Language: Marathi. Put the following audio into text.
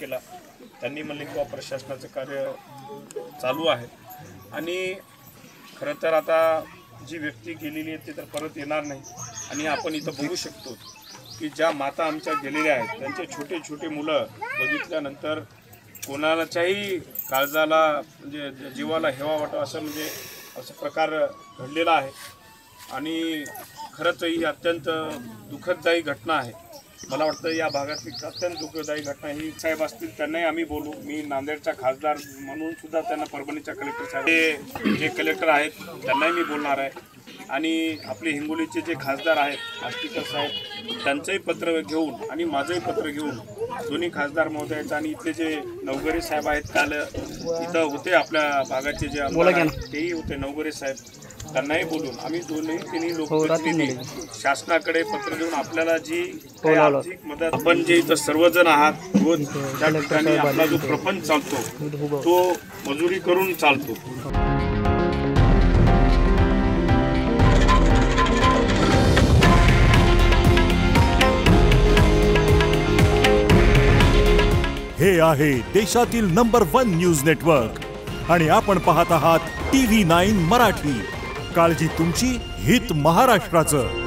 केला. त्यांनी म्हणले की प्रशासनाचं कार्य चालू आहे आणि खरं तर आता जी व्यक्ती गेलेली आहे ती तर परत येणार नाही. आणि आपण इथं बघू शकतो की ज्या माता आमच्या गेलेल्या आहेत त्यांचे छोटे छोटे मुलं बघितल्यानंतर कोणाच्याही काळजाला म्हणजे जीवाला हेवा वाटावा असं प्रकार घडलेला आहे. आणि खरंच ही अत्यंत दुःखदायी घटना आहे. मला वाटतं या भागातली अत्यंत दुःखदायी घटना ही साहेब असतील त्यांनाही आम्ही बोलू. मी नांदेडचा खासदार म्हणून सुद्धा त्यांना परभणीच्या कलेक्टर साहेब जे कलेक्टर आहेत त्यांनाही मी बोलणार आहे. आणि आपले हिंगोलीचे जे खासदार आहेत आष्टीकर साहेब त्यांचंही पत्र घेऊन आणि माझंही पत्र घेऊन दोन्ही खासदार महोदयाचं आणि इथले जे नवगरे साहेब आहेत काल इथं होते आपल्या भागाचे जे आमदार आहेत तेही होते नवगरे साहेब त्यांनाही बोलून आम्ही तिन्ही लोकप्रतिनिधी शासनाकडे पत्र देऊन आपल्याला जी आर्थिक मदत आपण जे इथं सर्वजण आहात रोज त्या ठिकाणी आपला जो प्रपंच चालतो तो मजुरी करून चालतो. हे आहे देशातील नंबर 1 न्यूज नेटवर्क आणि आपण पाहत आहात TV9 मराठी. काळजी तुमची, हित महाराष्ट्राचं.